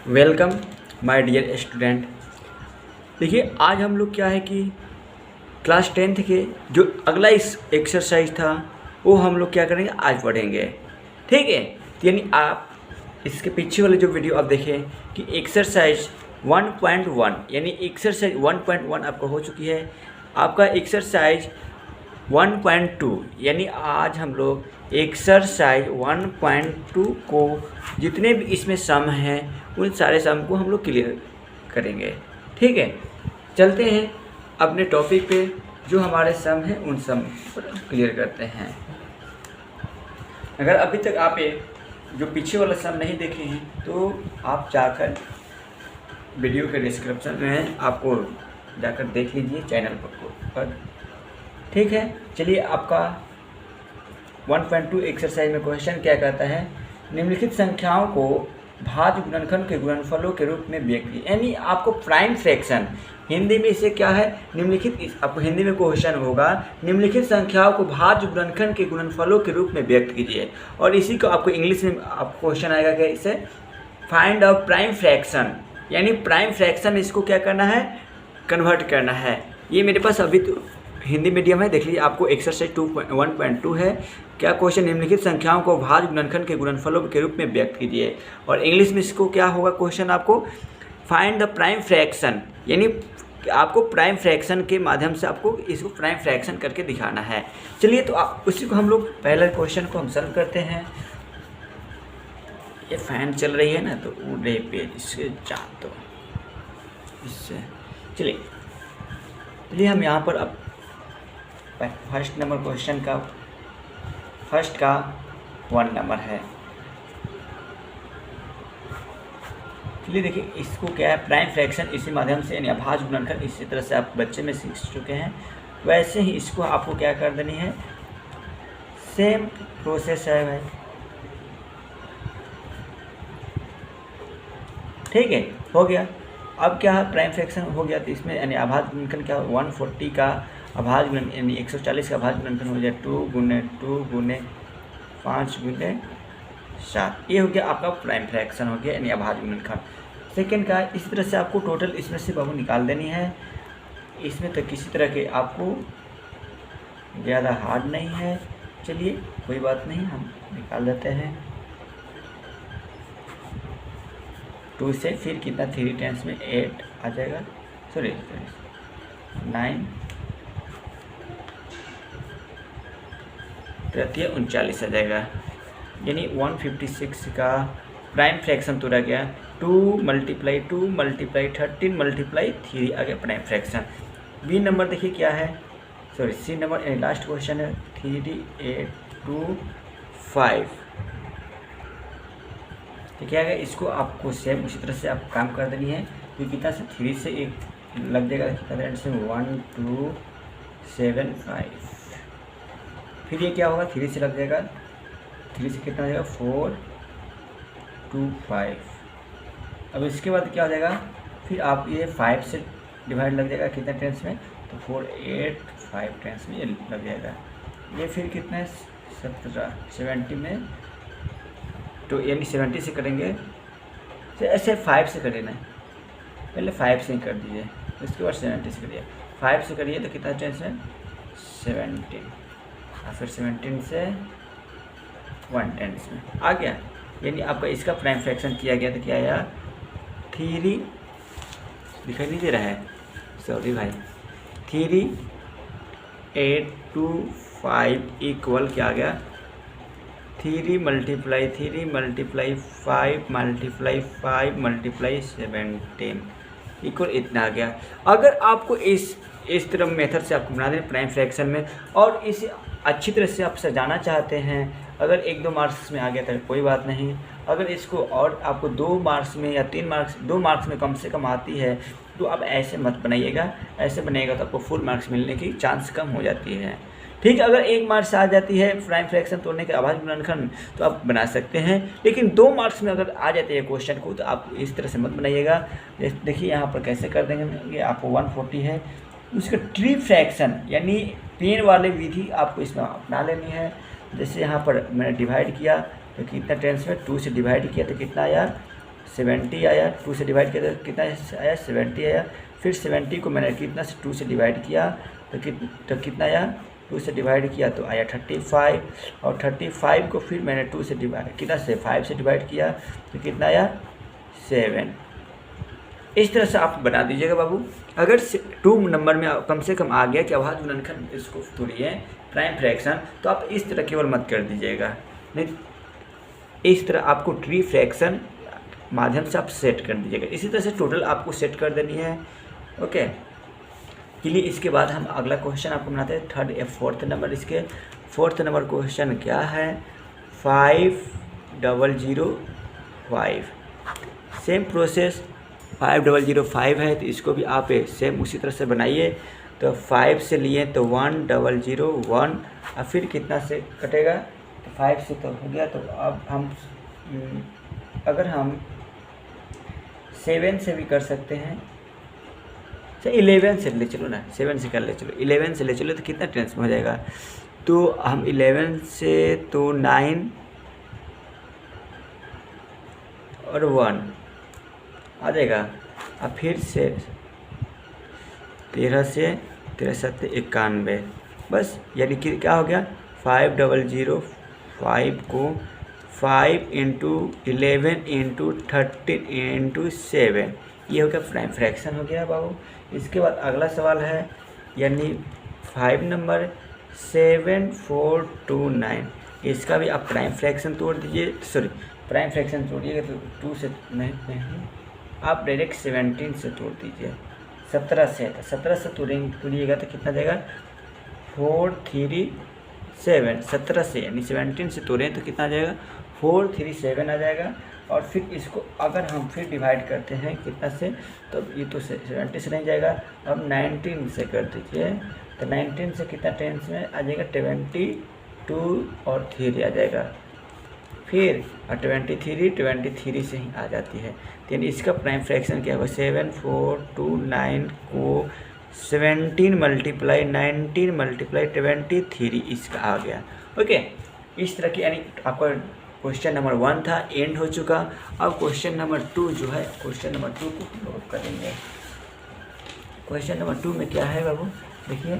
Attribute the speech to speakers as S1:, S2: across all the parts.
S1: Welcome my dear student. देखिए आज हम लोग क्या है कि क्लास 10th के जो अगला इस एक्सरसाइज था वो हम लोग क्या करेंगे आज पढ़ेंगे। ठीक है, तो यानी आप इसके पीछे वाले जो वीडियो आप देखें कि एक्सरसाइज 1.1 यानी एक्सरसाइज 1.1 आपका हो चुकी है। आपका एक्सरसाइज 1.2 यानी आज हम लोग एक्सरसाइज 1.2 को जितने भी इसमें सम हैं उन सारे सम को हम लोग क्लियर करेंगे। ठीक है, चलते हैं अपने टॉपिक पे। जो हमारे सम हैं उन सम पर क्लियर करते हैं। अगर अभी तक आप जो पीछे वाला सम नहीं देखे हैं तो आप जाकर वीडियो के डिस्क्रिप्शन में आपको जाकर देख लीजिए चैनल पर। ठीक है, चलिए आपका 1.2 एक्सरसाइज में क्वेश्चन क्या कहता है, निम्नलिखित संख्याओं को भाज्य गुणनखंड के गुणनफलों के रूप में व्यक्त कीजिए। यानी आपको प्राइम फ्रैक्शन हिंदी में इसे क्या है, निम्नलिखित आपको हिंदी में क्वेश्चन होगा निम्नलिखित संख्याओं को भाज्य गुणनखंड के गुणनफलों के रूप में व्यक्त कीजिए। और इसी को आपको इंग्लिश में आपको क्वेश्चन आएगा कि इसे फाइंड आउट प्राइम फ्रैक्शन, यानी प्राइम फ्रैक्शन इसको क्या करना है, कन्वर्ट करना है। ये मेरे पास अभी तो हिंदी मीडियम है, देख लीजिए आपको एक्सरसाइज 1.2 है। क्या क्वेश्चन, निम्नलिखित संख्याओं को भाज्य गुणनखंड के गुणनफलों के रूप में व्यक्त कीजिए। और इंग्लिश में इसको क्या होगा क्वेश्चन, आपको फाइंड द प्राइम फ्रैक्शन, यानी आपको प्राइम फ्रैक्शन के माध्यम से आपको इसको प्राइम फ्रैक्शन करके दिखाना है। चलिए तो उसी को हम लोग पहले क्वेश्चन को हम सॉल्व करते हैं। ये फैन चल रही है ना तो उड़े पेज इससे जा दो इससे। चलिए हम यहाँ पर अब फर्स्ट नंबर क्वेश्चन का फर्स्ट का 1 नंबर है। चलिए देखिए इसको क्या है, प्राइम फ्रैक्शन इसी माध्यम से यानी अभाज्य गुणनखंड इसी तरह से आप बच्चे में सीख चुके हैं, वैसे ही इसको आपको क्या कर देनी है, सेम प्रोसेस है भाई। ठीक है, हो गया। अब क्या है, प्राइम फ्रैक्शन हो गया तो इसमें यानी अभाज्य गुणनखंड क्या 140 का अभाज्य गुणन यानी 140 का अभाज्य गुणनखंड हो जाए 2 गुने 5 गुने 7। ये हो गया आपका प्राइम फ्रैक्शन हो गया यानी अभाज्य गुणनखंड। सेकेंड का इसी तरह से आपको टोटल इसमें से बाबू निकाल देनी है। इसमें तो किसी तरह के आपको ज़्यादा हार्ड नहीं है। चलिए कोई बात नहीं, हम निकाल देते हैं। 2 से फिर कितना 3 टाइम्स में 8 आ जाएगा, सॉरी 9 39 आ जाएगा। यानी 156 का प्राइम फ्रैक्शन तो रह गया 2 × 2 × 13 × 3 आ गया प्राइम फ्रैक्शन। बी नंबर देखिए क्या है, sorry C number last question है 3 8 2 5। तो क्या है, इसको आपको सेम उसी तरह से आप काम कर देनी है। तो कितना से 3 से एक लग जाएगा, कितना एंड से 1 2 7 5। फिर ये क्या होगा, 3 से लग जाएगा, 3 से कितना हो जाएगा 4 2 5। अब इसके बाद क्या हो जाएगा, फिर आप ये 5 से डिवाइड लग जाएगा कितना टेंस में, तो 4 8 5 टेंस में ये लग जाएगा। ये फिर कितना है 17 70 में, तो यानी 70 से करेंगे तो ऐसे 5 से करें ना, पहले 5 से ही कर दीजिए, उसके बाद 70 से करिए। 5 से करिए तो कितना टेंस है 17, और फिर 17 से 1 टेंस में आ गया। यानी आपका इसका प्राइम फ्रैक्शन किया गया तो क्या आया 3 दिखाई नहीं दे रहा है, सॉरी भाई 3 8 2 5 इक्वल क्या आ गया 3 × 3 × 5 × 5 × 17 इक्वल इतना आ गया। अगर आपको इस तरह मेथड से आपको बना दें प्राइम फ्रैक्शन में, और इसे अच्छी तरह से आप सजाना चाहते हैं, अगर 1-2 मार्क्स में आ गया तो कोई बात नहीं। अगर इसको और आपको 2 मार्क्स में या 2 मार्क्स में कम से कम आती है तो आप ऐसे मत बनाइएगा। ऐसे बनाइएगा तो आपको फुल मार्क्स मिलने की चांस कम हो जाती है। ठीक है, अगर 1 मार्क्स आ जाती है प्राइम फ्रैक्शन तोड़ने के अभाज्य गुणनखंड तो आप बना सकते हैं, लेकिन 2 मार्क्स में अगर आ जाती है क्वेश्चन को तो आप इस तरह से मत बनाइएगा। देखिए यहाँ पर कैसे कर देंगे, आपको 140 है, उसका ट्री फ्रैक्शन यानी पेन वाले विधि आपको इसमें अपना लेनी है। जैसे यहाँ पर मैंने डिवाइड किया तो कितना टेंस में 2 से डिवाइड किया तो कितना आया 70 आया, 2 से डिवाइड किया तो कितना आया 70 आया। फिर 70 को मैंने कितना से 2 से डिवाइड किया तो कितना आया 2 से डिवाइड किया तो आया 35, और 35 को फिर मैंने 2 से डिवाइड कितना से 5 से डिवाइड किया तो कितना आया 7। इस तरह से आप बना दीजिएगा बाबू। अगर 2 नंबर में कम से कम आ गया कि अभाज्य गुणनखंड इसको तोड़िए प्राइम फ्रैक्शन, तो आप इस तरह केवल मत कर दीजिएगा, नहीं इस तरह आपको ट्री फ्रैक्शन माध्यम से आप सेट कर दीजिएगा। इसी तरह से टोटल आपको सेट कर देनी है। ओके, चलिए इसके बाद हम अगला क्वेश्चन आपको बनाते हैं, थर्ड या फोर्थ नंबर। इसके फोर्थ नंबर क्वेश्चन क्या है 5005। सेम प्रोसेस 5005 है, तो इसको भी आप सेम उसी तरह से बनाइए। तो 5 से लिए तो 1001 और फिर कितना से कटेगा तो 5 से तो हो गया। तो अब हम अगर हम 7 से भी कर सकते हैं, अच्छा 11 से ले चलो ना, 7 से कर ले चलो, 11 से ले चलो तो कितना टेंस में हो जाएगा। तो हम 11 से तो 9 और 1 आ जाएगा, अब फिर से 13 से 7 91, बस यानी कि क्या हो गया 5005 को 5 × 11 × 13 × 7, ये हो गया प्राइम फ्रैक्शन हो गया बाबू। इसके बाद अगला सवाल है यानी 5 नंबर 7429, इसका भी आप प्राइम फ्रैक्शन तोड़ दीजिए, सॉरी प्राइम फ्रैक्शन तोड़िएगा तो 2 से नहीं आप डायरेक्ट 17 से तोड़ दीजिए, 17 से तोड़िएगा तो कितना जाएगा 437, 17 से यानी 17 से तोड़ें तो कितना आ जाएगा 437 आ जाएगा। और फिर इसको अगर हम फिर डिवाइड करते हैं कितना से, तो ये तो 70 से नहीं जाएगा, अब 19 से कर दीजिए तो 19 से कितना टेंस में आ जाएगा 22 और 3 आ जाएगा, फिर 23 से ही आ जाती है। तो इसका प्राइम फ्रैक्शन क्या होगा 7429 को 17 मल्टीप्लाई 19 मल्टीप्लाई 23 इसका आ गया। ओके, इस तरह की यानी आपका क्वेश्चन नंबर 1 था, एंड हो चुका। अब क्वेश्चन नंबर 2 जो है, क्वेश्चन नंबर 2 को नोट करेंगे। क्वेश्चन नंबर 2 में क्या है बाबू, देखिए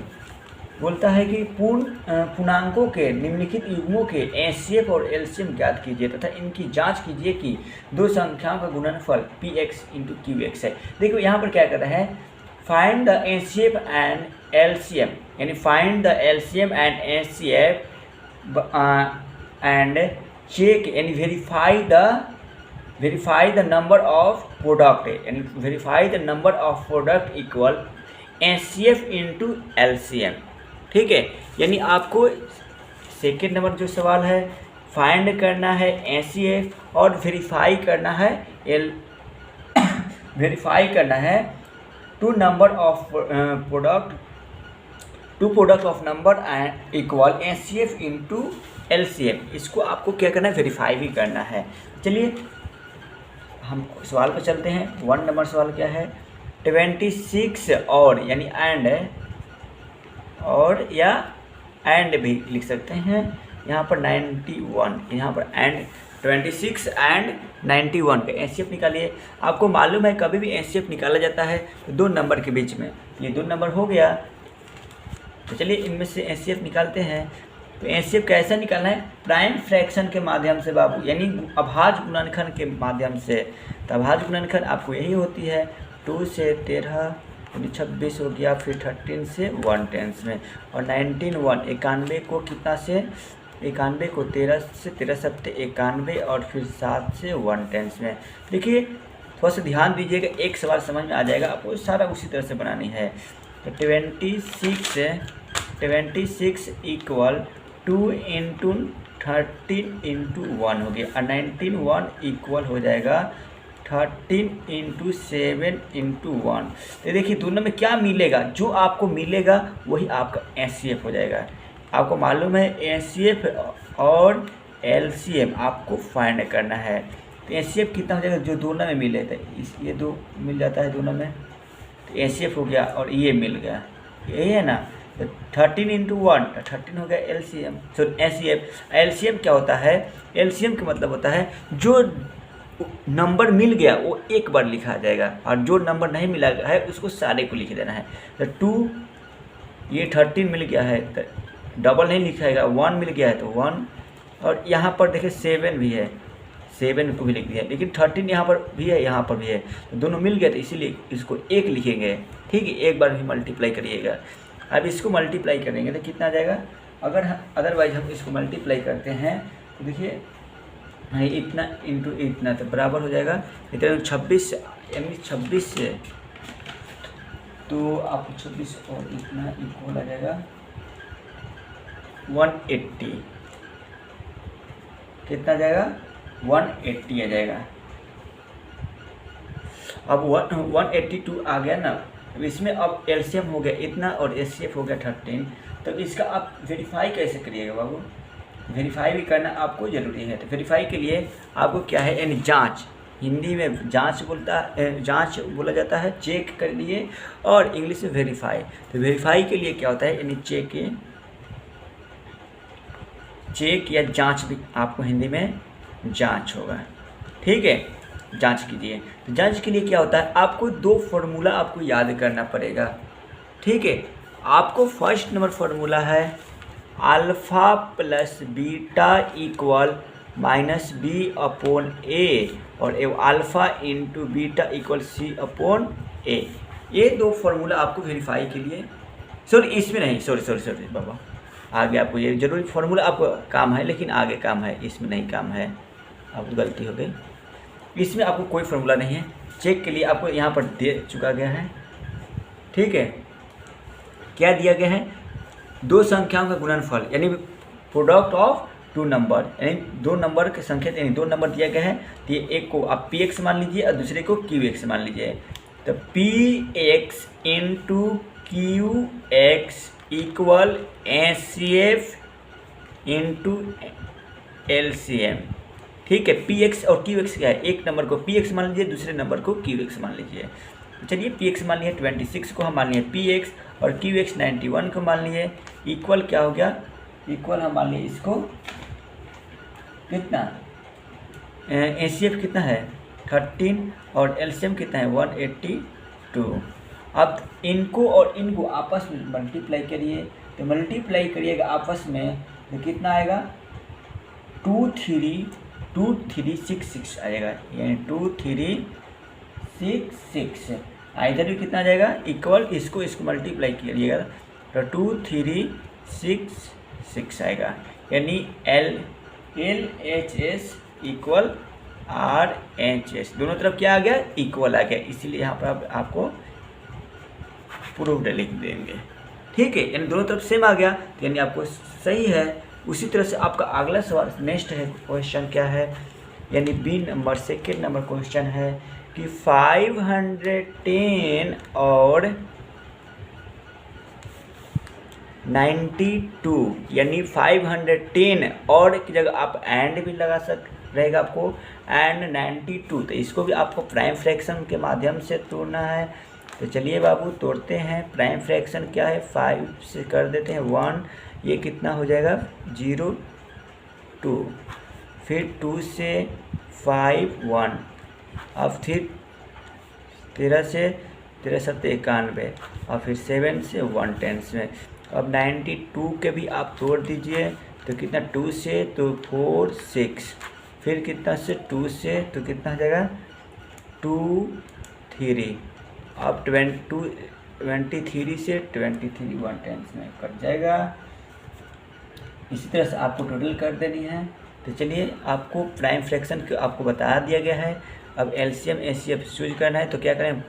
S1: बोलता है कि पूर्णांकों के निम्नलिखित युग्मों के एचसीएफ और एलसीएम ज्ञात कीजिए तथा इनकी जांच कीजिए कि दो संख्याओं का गुणनफल px × qx है। देखो यहाँ पर क्या कर रहा है, find the HCF and LCM, यानी find the LCM and HCF and check यानी verify the number of product, यानी verify the number of product equal HCF × LCM. ठीक है, यानी आपको सेकेंड नंबर जो सवाल है फाइंड करना है एचसीएफ और वेरीफाई करना है two product of number and equal HCF × LCM. इसको आपको क्या करना है, वेरीफाई भी करना है। चलिए हम सवाल पर चलते हैं। 1 नंबर सवाल क्या है 26 और यानी और या एंड भी लिख सकते हैं, यहाँ पर 91, यहाँ पर एंड 26 एंड 91 का एचसीएफ निकालिए। आपको मालूम है कभी भी एचसीएफ निकाला जाता है तो 2 नंबर के बीच में, ये 2 नंबर हो गया। तो चलिए इनमें से एचसीएफ निकालते हैं। तो एचसीएफ कैसे निकालना है, प्राइम फ्रैक्शन के माध्यम से बाबू, यानी अभाज्य गुणनखंड के माध्यम से। तो अभाज्य गुणनखंड आपको यही होती है 2 से 13 यानी 26 हो गया, फिर 13 से 1 टेंस में, और 19 1 91 को कितना से 91 को 13 से 13 सत्ते 91 और फिर 7 से 1 टेंस में। देखिए थोड़ा सा ध्यान दीजिएगा, एक सवाल समझ में आ जाएगा, आपको सारा उसी तरह से बनानी है। तो 26 इक्वल 2 × 13 × 1 हो गया, और 19 1 इक्वल हो जाएगा 13 × 7 × 1। तो देखिए दोनों में क्या मिलेगा, जो आपको मिलेगा वही आपका एचसीएफ हो जाएगा। आपको मालूम है एचसीएफ और एलसीएम आपको फाइंड करना है। तो एचसीएफ कितना हो जाएगा, जो दोनों में मिले थे, ये 2 मिल जाता है दोनों में, तो एचसीएफ हो गया और ये मिल गया, यही है ना। तो 13 × 1 13 हो गया एलसीएम, सॉरी एचसीएफ। एलसीएम क्या होता है, एलसीएम का मतलब होता है जो नंबर मिल गया वो एक बार लिखा जाएगा, और जो नंबर नहीं मिला है उसको सारे को लिख देना है। तो 2, ये 13 मिल गया है तो डबल नहीं लिखाएगा, 1 मिल गया है तो 1, और यहाँ पर देखिए 7 भी है, 7 को भी लिख दिया, लेकिन 13 यहाँ पर भी है, यहाँ पर भी है, तो दोनों मिल गए तो इसीलिए इसको 1 लिखेंगे। ठीक है, एक बार भी मल्टीप्लाई करिएगा। अब इसको मल्टीप्लाई करेंगे तो कितना आ जाएगा, अगर अदरवाइज हम इसको मल्टीप्लाई करते हैं तो देखिए इतना इंटू इतना तो बराबर हो जाएगा इतना 26, यानी 26 से तो आपको 26 और इतना इक्वल आ जाएगा 180। कितना आ जाएगा, 180 आ जाएगा। अब 182 आ गया ना, अब इसमें अब एलसीएम हो गया इतना और एचसीएफ हो गया 13, तो इसका आप वेरीफाई कैसे करिएगा बाबू, वेरीफाई भी करना आपको ज़रूरी है। तो वेरीफाई के लिए आपको क्या है, यानी जांच, हिंदी में जांच जांच बोला जाता है, चेक कर लिए, और इंग्लिश में वेरीफाई। तो वेरीफाई के लिए क्या होता है, यानी चेक या जांच भी आपको हिंदी में जांच होगा। ठीक है, जांच कीजिए। तो जांच के लिए क्या होता है, आपको 2 फार्मूला आपको याद करना पड़ेगा। ठीक है, आपको फर्स्ट नंबर फार्मूला है alpha plus beta equal minus B upon A, और alpha into beta equal C upon A. ये 2 फार्मूला आपको वेरीफाई के लिए, सॉरी इसमें नहीं, सॉरी बाबा, आगे आपको ये जरूरी फार्मूला आपको काम है, लेकिन आगे काम है, इसमें नहीं काम है, आपको गलती हो गई। इसमें आपको कोई फार्मूला नहीं है, चेक के लिए आपको यहाँ पर दे चुका गया है। ठीक है, क्या दिया गया है, 2 संख्याओं का गुणनफल, यानी प्रोडक्ट ऑफ 2 नंबर, यानी 2 नंबर की संख्या, यानी 2 नंबर दिया गया है, तो ये एक को आप पी एक्स मान लीजिए और दूसरे को क्यू एक्स मान लीजिए। तो P X into Q X equal H into L C M. ठीक है, पी एक्स और क्यू एक्स क्या है, एक नंबर को पी एक्स मान लीजिए, दूसरे नंबर को क्यू एक्स मान लीजिए। चलिए पी एक्स मान लिए 26 को हम मान लिए पी एक्स, और क्यू एक्स 91 को मान लिए, इक्वल क्या हो गया, इक्वल हम मान लिए इसको कितना, एच कितना है 13, और एलसीएम कितना है 182। अब इनको और इनको आपस में मल्टीप्लाई करिए, तो मल्टीप्लाई करिएगा आपस में तो कितना आएगा, 2366 आएगा, यानी 2366। इधर भी कितना आ जाएगा, इक्वल, इसको मल्टीप्लाई करिएगा तो 2366 आएगा, यानी LHS इक्वल RHS, दोनों तरफ क्या आ गया, इक्वल आ गया, इसीलिए यहाँ पर आपको प्रूव्ड लिख देंगे। ठीक है, यानी दोनों तरफ सेम आ गया, तो यानी आपको सही है। उसी तरह से आपका अगला सवाल नेक्स्ट है, क्वेश्चन क्या है, यानी B number second number question है कि 510 और 92, यानी 510 और की जगह आप एंड भी लगा रहेगा आपको, एंड 92, तो इसको भी आपको प्राइम फ्रैक्शन के माध्यम से तोड़ना है। तो चलिए बाबू तोड़ते हैं। प्राइम फ्रैक्शन क्या है, 5 से कर देते हैं 1, ये कितना हो जाएगा 02, फिर 2 से 5 1, अब फिर 13 से 91, और फिर 7 से 110 में। अब 92 के भी आप तोड़ दीजिए, तो कितना 2 से तो 4 6, फिर कितना से 2 से तो कितना हो जाएगा 2 3, अब 23 से 23 110 में कट जाएगा। इसी तरह से आपको टोटल कर देनी है। तो चलिए आपको प्राइम फ्रैक्शन को आपको बता दिया गया है। अब एलसीएम एचसीएफ चूज करना है, तो क्या करें,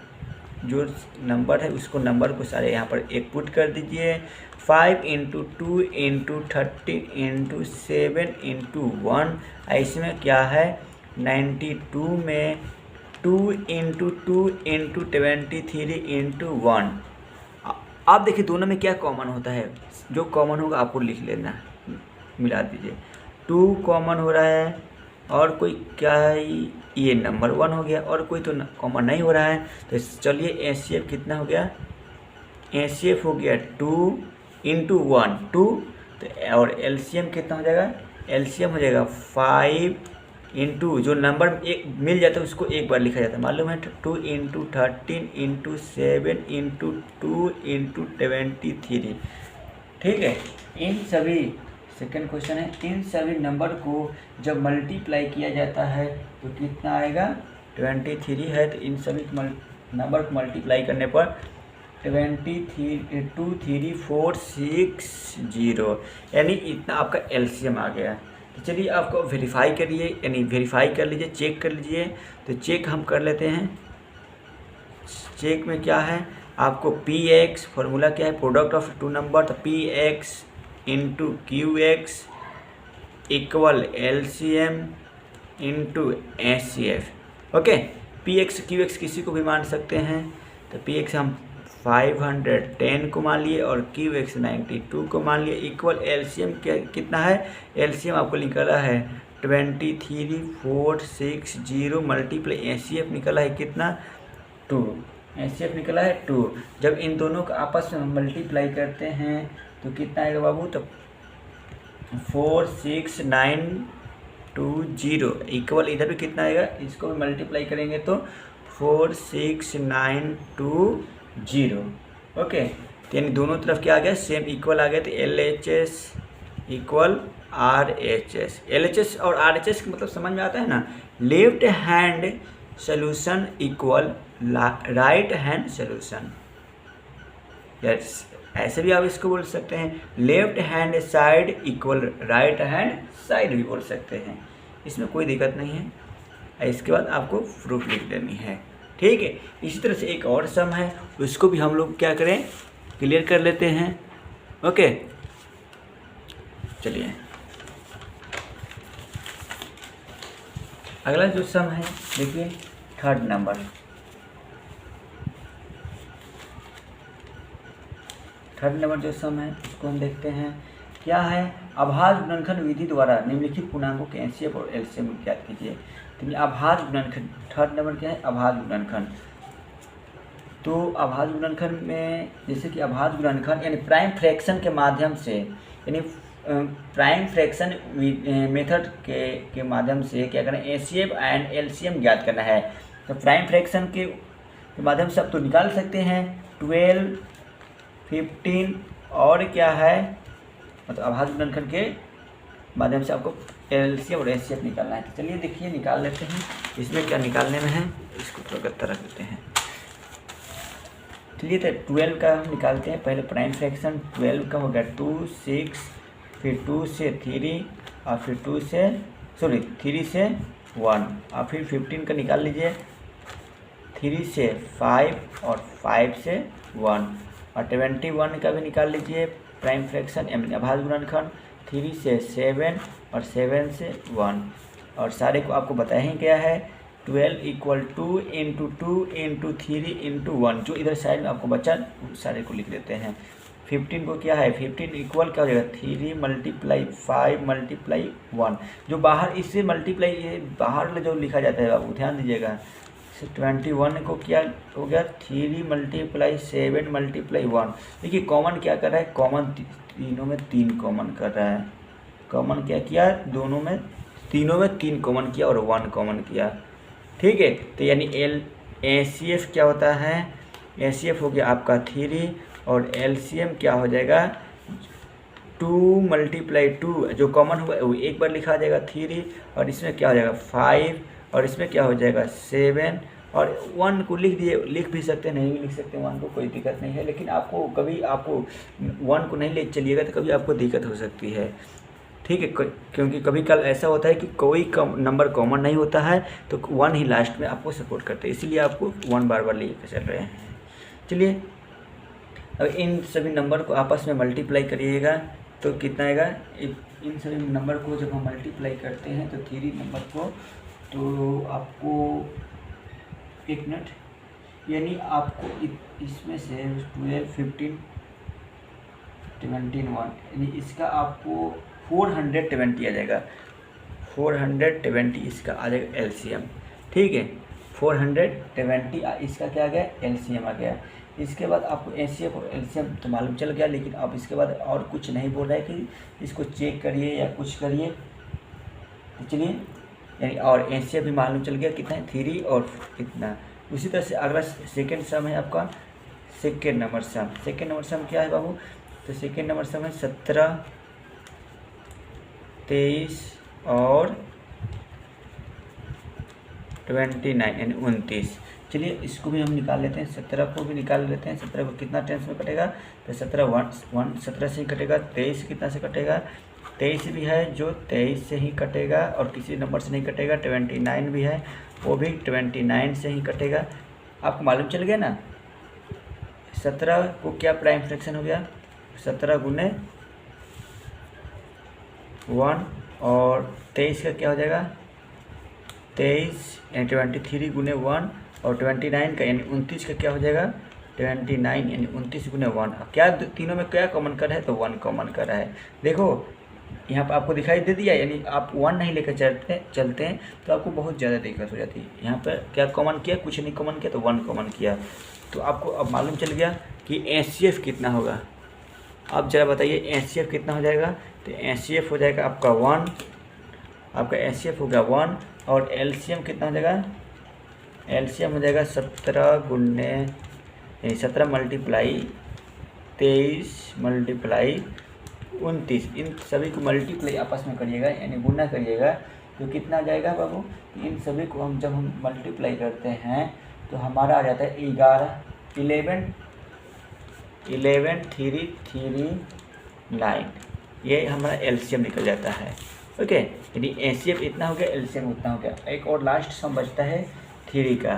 S1: जो नंबर है उसको नंबर को सारे यहाँ पर एक पुट कर दीजिए। 5 इंटू 2 इंटू 13 इंटू 7 इंटू 1, इसमें क्या है 92 में 2 इंटू 2 इंटू 23 इंटू 1। आप देखिए दोनों में क्या कॉमन होता है, जो कॉमन होगा आपको लिख लेना, मिला दीजिए। 2 कॉमन हो रहा है, और कोई क्या है, ये नंबर 1 हो गया, और कोई तो कॉमन नहीं हो रहा है। तो चलिए एचसीएफ कितना हो गया, एचसीएफ हो गया 2 इंटू 1 2, तो और एलसीएम कितना हो जाएगा, एलसीएम हो जाएगा 5 इंटू जो नंबर एक मिल जाता है उसको एक बार लिखा जाता है, मालूम है। 2 इंटू 13 इंटू 7 इंटू 2 इंटू 23। ठीक है, इन सभी, सेकंड क्वेश्चन है, इन सभी नंबर को जब मल्टीप्लाई किया जाता है तो कितना आएगा, 23 है। तो इन सभी नंबर को मल्टीप्लाई करने पर 23,460 यानी इतना आपका एलसीएम आ गया। तो चलिए आपको वेरीफाई करिए, यानी वेरीफाई कर लीजिए, चेक कर लीजिए। तो चेक हम कर लेते हैं। चेक में क्या है, आपको पी एक्स फॉर्मूला क्या है, प्रोडक्ट ऑफ टू नंबर, तो P X into Q X equal LCM into S C F. Okay, P X Q X किसी को भी मान सकते हैं। तो पी एक्स हम 510 को मान लिए और क्यू एक्स 92 को मान लिए, इक्वल एलसीएम क्या कितना है, एलसीएम आपको निकला है 23,460 मल्टीप्लाई एसीएफ निकला है कितना, 2। एसीएफ निकला है 2। जब इन दोनों को आपस में मल्टीप्लाई करते हैं तो कितना आएगा बाबू, तो 46920 इक्वल, इधर भी कितना आएगा, इसको भी मल्टीप्लाई करेंगे तो 46920। ओके, तो यानी दोनों तरफ क्या आ गया, सेम इक्वल आ गया। तो L H S equal R H S. L H S और आर एच एस का मतलब समझ में आता है ना, left hand solution equal right hand solution. Yes, ऐसे भी आप इसको बोल सकते हैं, left hand side equal right hand side भी बोल सकते हैं, इसमें कोई दिक्कत नहीं है। इसके बाद आपको प्रूफ लिख देनी है। ठीक है, इसी तरह से एक और सम है, उसको भी हम लोग क्या करें, क्लियर कर लेते हैं। ओके, चलिए अगला जो सम है देखिए, थर्ड नंबर। थर्ड नंबर जो सम है उसको हम देखते हैं क्या है, अभाज्य गुणनखंड विधि द्वारा निम्नलिखित पूर्णांकों के एचसीएफ और एलसीएम ज्ञात कीजिए। तो अभाज्य गुणनखंड, थर्ड नंबर क्या है, अभाज्य गुणनखंड। तो अभाज्य गुणनखंड में जैसे कि अभाज्य गुणनखंड यानी प्राइम फ्रैक्शन के माध्यम से, यानी प्राइम फ्रैक्शन मेथड के माध्यम से क्या करना है, एचसीएफ एंड एलसीएम ज्ञात करना है। तो प्राइम फ्रैक्शन के माध्यम से आप तो निकाल सकते हैं 12, 15 और क्या है, मतलब अभाज्य गुणनखंड के माध्यम से आपको एलसीएम और एचसीएफ निकालना है। तो चलिए देखिए निकाल लेते हैं, इसमें क्या निकालने में है, इसको थोड़ा गत्ता रख देते हैं। चलिए तो 12 का हम निकालते हैं। पहले प्राइम फ्रैक्शन 12 का हो गया 2, 6, फिर 2 से 3 और फिर 3 से 1 और फिर 15 का निकाल लीजिए, 3 से 5 और 5 से 1 और 21 का भी निकाल लीजिए प्राइम फ्रैक्शन यानी अभाज्य गुणनखंड, 3 से 7 और 7 से 1 और सारे को आपको बताया ही गया है। 12 इक्वल 2 इंटू 2 इंटू 3 इंटू 1, जो इधर साइड में आपको बचा सारे को लिख देते हैं। 15 को क्या है, 15 इक्वल क्या हो जाएगा, 3 मल्टीप्लाई 5 मल्टीप्लाई 1, जो बाहर इससे मल्टीप्लाई ये बाहर जो लिखा जाता है आप ध्यान दीजिएगा। 21 को क्या हो गया, 3 मल्टीप्लाई 7 मल्टीप्लाई 1। देखिए कॉमन क्या कर रहा है, कॉमन तीनों में 3 कॉमन कर रहा है। कॉमन क्या किया, दोनों में तीनों में 3 कॉमन किया और 1 कॉमन किया। ठीक है, तो यानी एचसीएफ क्या होता है, एचसीएफ हो गया आपका 3 और एलसीएम क्या हो जाएगा 2 मल्टीप्लाई 2, जो कॉमन हुआ वो एक बार लिखा जाएगा 3 और इसमें क्या हो जाएगा 5 और इसमें क्या हो जाएगा 7 और 1 को लिख दिए, लिख भी सकते हैं नहीं भी लिख सकते हैं 1 को, कोई दिक्कत नहीं है। लेकिन आपको कभी आपको 1 को नहीं ले चलिएगा तो कभी आपको दिक्कत हो सकती है। ठीक है, क्योंकि कभी कल ऐसा होता है कि कोई नंबर कॉमन नहीं होता है तो 1 ही लास्ट में आपको सपोर्ट करते हैं, इसीलिए आपको 1 बार बार लेके चल रहे हैं। चलिए अब इन सभी नंबर को आपस में मल्टीप्लाई करिएगा तो कितना आएगा, इन सभी नंबर को जब हम मल्टीप्लाई करते हैं तो 3 नंबर को, तो आपको 1 मिनट, यानी आपको इसमें से 12, 15, 21 यानी इसका आपको 420 आ जाएगा, 420 इसका आ जाएगा एलसीएम। ठीक है, 420 इसका क्या आ गया, एलसीएम आ गया। इसके बाद आपको एचसीएफ और एलसीएम तो मालूम चल गया, लेकिन अब इसके बाद और कुछ नहीं बोल रहा है कि इसको चेक करिए या कुछ करिए। तो चलिए यानी और एनसीएफ भी मालूम चल गया कितना है 3 और कितना। उसी तरह से अगला सेकेंड सम है आपका सेकेंड नंबर सम। सेकेंड नंबर सम क्या है बाबू? तो सेकेंड नंबर सम है 17, 23 और 29 यानी 29। चलिए इसको भी हम निकाल लेते हैं, 17 को भी निकाल लेते हैं। 17 को कितना टेंस में कटेगा? तो 17 से ही कटेगा। 23 कितना से कटेगा? 23 भी है जो 23 से ही कटेगा और किसी नंबर से नहीं कटेगा। 29 भी है, वो भी 29 से ही कटेगा। आपको मालूम चल गया ना। 17 को क्या प्राइम फ्रैक्शन हो गया? 17 गुने 1 और 23 का क्या हो जाएगा? 23 यानी 23 गुने 1 और 29 का यानी 29 का क्या हो जाएगा? 29 यानी 29 गुने 1। क्या तीनों में क्या कॉमन कर है? तो 1 कॉमन कर रहा है। देखो यहाँ पर आपको दिखाई दे दिया, यानी आप 1 नहीं लेकर चलते हैं तो आपको बहुत ज़्यादा दिक्कत हो जाती है। यहाँ पर क्या कॉमन किया? कुछ नहीं कॉमन किया, तो 1 कॉमन किया। तो आपको अब मालूम चल गया कि एचसीएफ कितना होगा। अब ज़रा बताइए एचसीएफ कितना हो जाएगा? तो एचसीएफ हो जाएगा आपका 1, आपका एचसीएफ हो गया 1 और एलसीएम कितना हो जाएगा? एलसीएम हो जाएगा 17 गुने यानी 17 मल्टीप्लाई 23 मल्टीप्लाई 29। इन सभी को मल्टीप्लाई आपस में करिएगा यानी गुना करिएगा तो कितना आ जाएगा बाबू? इन सभी को हम जब हम मल्टीप्लाई करते हैं तो हमारा आ जाता है 11 3 3 9। ये हमारा एलसीएम निकल जाता है। ओके, यदि एचसीएफ इतना हो गया, एलसीएम उतना हो गया। एक और लास्ट सम बचता है 3 का।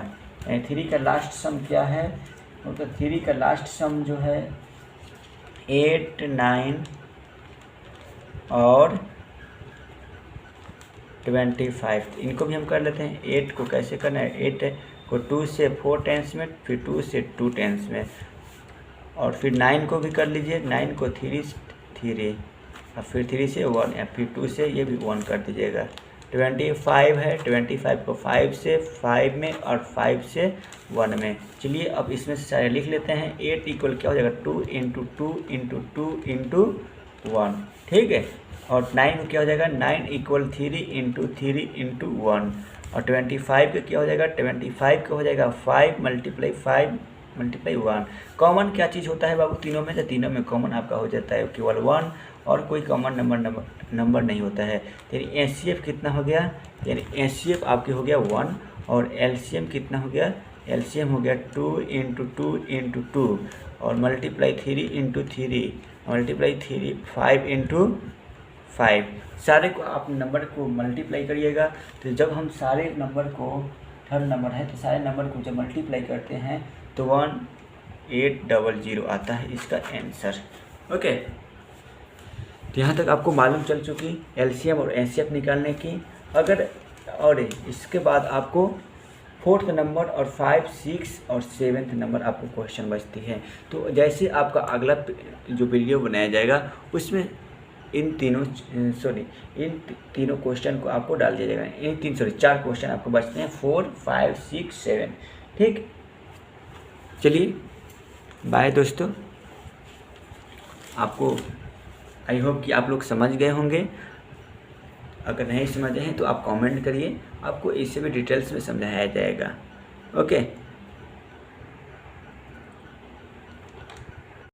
S1: 3 का लास्ट सम क्या है? तो 3 का लास्ट सम जो है 8, 9 और 25। इनको भी हम कर लेते हैं। 8 को कैसे करना है? 8 को 2 से 4 टेंस में, फिर 2 से 2 टेंस में, और फिर 9 को भी कर लीजिए। 9 को 3 और फिर 3 से 1 या फिर 2 से ये भी 1 कर दीजिएगा। 25 है, 25 को 5 से 5 में और 5 से 1 में। चलिए अब इसमें से सारे लिख लेते हैं। 8 इक्वल क्या हो जाएगा? 2 × 2 × 2 × 1, ठीक है। और 9 को क्या हो जाएगा? 9 इक्वल 3 × 3 × 1। और 25 का क्या हो जाएगा? 25 का हो जाएगा 5 × 5 × 1। कॉमन क्या चीज़ होता है बाबू तीनों में से? तीनों में कॉमन आपका हो जाता है केवल 1 और कोई कॉमन नंबर नहीं होता है। यानी एचसीएफ कितना हो गया? यानी एचसीएफ आपके हो गया 1 और एलसीएम कितना हो गया? एलसीएम हो गया 2 × 2 × 2 और मल्टीप्लाई 3 × 3 मल्टीप्लाई 3 5 × 5। सारे को आप नंबर को मल्टीप्लाई करिएगा। तो जब हम सारे नंबर को, थर्ड नंबर है तो सारे नंबर को जब मल्टीप्लाई करते हैं तो 1800 आता है इसका आंसर। ओके, तो यहाँ तक आपको मालूम चल चुकी एलसीएम और एचसीएफ निकालने की। अगर और इसके बाद आपको 4th नंबर और 5, 6 और 7th नंबर आपको क्वेश्चन बचती है। तो जैसे आपका अगला जो वीडियो बनाया जाएगा उसमें इन तीनों क्वेश्चन को आपको डाल दिया जाएगा। 4 क्वेश्चन आपको बचते हैं, 4, 5, 6, 7। ठीक, चलिए बाय दोस्तों। आपको आई होप कि आप लोग समझ गए होंगे। अगर नहीं समझे हैं तो आप कमेंट करिए, आपको इससे भी डिटेल्स में समझाया जाएगा। ओके।